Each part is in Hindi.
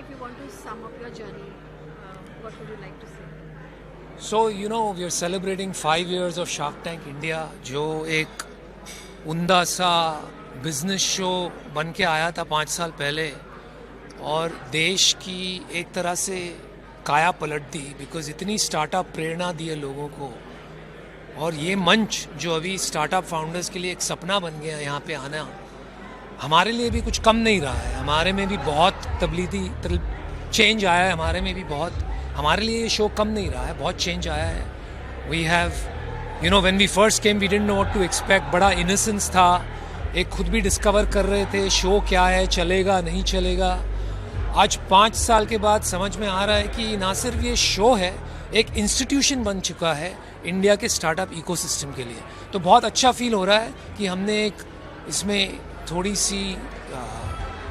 if you want to sum up your journey, what would you like to say? So, we are celebrating 5 years of Shark Tank India, जो एक उम्दा सा बिजनेस शो बन के आया था 5 साल पहले और देश की एक तरह से काया पलट दी, बिकॉज इतनी स्टार्टअप प्रेरणा दी है लोगों को। और ये मंच जो अभी स्टार्टअप फाउंडर्स के लिए एक सपना बन गया यहाँ पे आना, हमारे लिए भी कुछ कम नहीं रहा है। हमारे में भी बहुत तब्दीली चेंज आया है, हमारे में भी बहुत, हमारे लिए ये शो कम नहीं रहा है, बहुत चेंज आया है। We have when we first came we didn't know what to expect. बड़ा इनोसेंस था, एक खुद भी डिस्कवर कर रहे थे शो क्या है, चलेगा नहीं चलेगा। आज 5 साल के बाद समझ में आ रहा है कि ना सिर्फ ये शो है, एक इंस्टीट्यूशन बन चुका है इंडिया के स्टार्टअप इकोसिस्टम के लिए। तो बहुत अच्छा फील हो रहा है कि हमने एक इसमें थोड़ी सी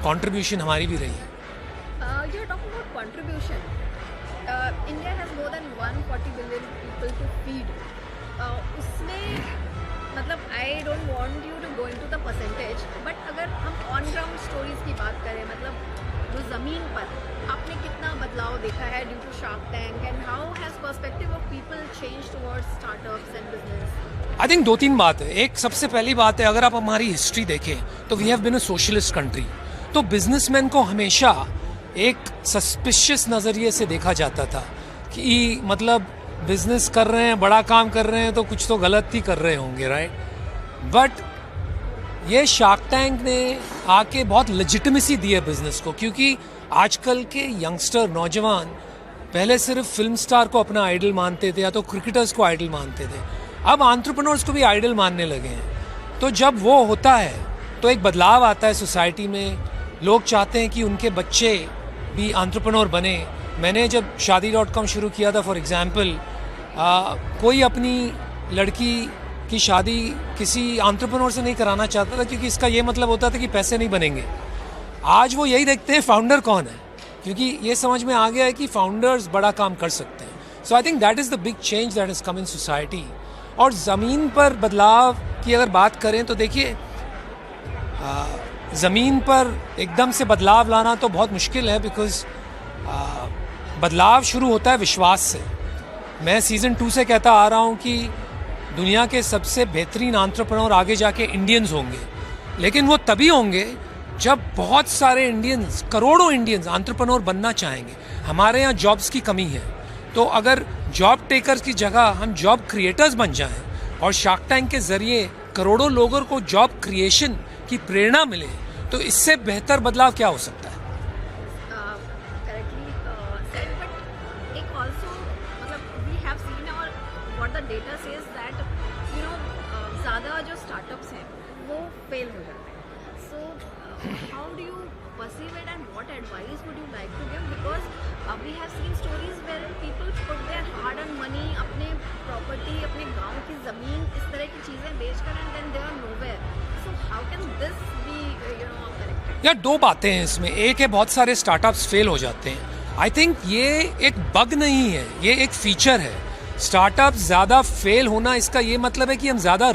कंट्रीब्यूशन हमारी भी रही है। You are talking about contribution. India has more than 140 billion people to feed. उसमें मतलब I don't want you to go into the percentage, but अगर हम on ground stories की बात करें, मतलब जो ज़मीन पर आपने कितना बदलाव देखा है due to Shark Tank, and how has perspective of people change towards startups and business? I think 2-3 बात है। एक सबसे पहली बात है, अगर आप हमारी हिस्ट्री देखें तो we have been a socialist country. तो बिजनेसमैन को हमेशा एक सस्पिशियस नज़रिए से देखा जाता था कि मतलब बिजनेस कर रहे हैं, बड़ा काम कर रहे हैं तो कुछ तो गलत ही कर रहे होंगे, राइट। बट ये शार्क टैंक ने आके बहुत लेजिटिमेसी दी है बिजनेस को, क्योंकि आजकल के यंगस्टर नौजवान पहले सिर्फ फिल्म स्टार को अपना आइडल मानते थे या तो क्रिकेटर्स को आइडल मानते थे, अब एंटरप्रेन्योर्स को भी आइडल मानने लगे हैं। तो जब वो होता है तो एक बदलाव आता है सोसाइटी में। लोग चाहते हैं कि उनके बच्चे भी एंटरप्रेन्योर बने। मैंने जब शादी.com शुरू किया था, फॉर एग्जांपल, कोई अपनी लड़की की शादी किसी एंटरप्रेन्योर से नहीं कराना चाहता था, क्योंकि इसका ये मतलब होता था कि पैसे नहीं बनेंगे। आज वो यही देखते हैं फाउंडर कौन है, क्योंकि ये समझ में आ गया है कि फाउंडर्स बड़ा काम कर सकते हैं। So I think that is the big change that is come in society. और ज़मीन पर बदलाव की अगर बात करें तो देखिए, ज़मीन पर एकदम से बदलाव लाना तो बहुत मुश्किल है, बिकॉज बदलाव शुरू होता है विश्वास से। मैं सीज़न 2 से कहता आ रहा हूँ कि दुनिया के सबसे बेहतरीन एंटरप्रेन्योर आगे जाके इंडियंस होंगे, लेकिन वो तभी होंगे जब बहुत सारे इंडियंस, करोड़ों इंडियंस एंटरप्रेन्योर बनना चाहेंगे। हमारे यहाँ जॉब्स की कमी है, तो अगर जॉब टेकर्स की जगह हम जॉब क्रिएटर्स बन जाएं और शार्क टैंक के ज़रिए करोड़ों लोगों को जॉब क्रिएशन की प्रेरणा मिले, तो इससे बेहतर बदलाव क्या हो सकता है। Correctly said, but एक also मतलब we have seen और what the data says that ज़्यादा जो स्टार्टअप्स हैं वो फेल हो जाते हैं। So how do you perceive it and what advice would you like to give? Because we have seen stories wherein people put their hard earned money, अपने प्रॉपर्टी, अपने गांव की ज़मीन, इस तरह की चीज़ें बेचकर, and then they are nowhere. So how can this be corrected? यार 2 बातें हैं इसमें। एक है बहुत सारे स्टार्टअप्स फेल हो जाते हैं। आई थिंक ये एक बग नहीं है, ये एक फीचर है। स्टार्टअप ज़्यादा फेल होना, इसका ये मतलब है कि हम ज़्यादा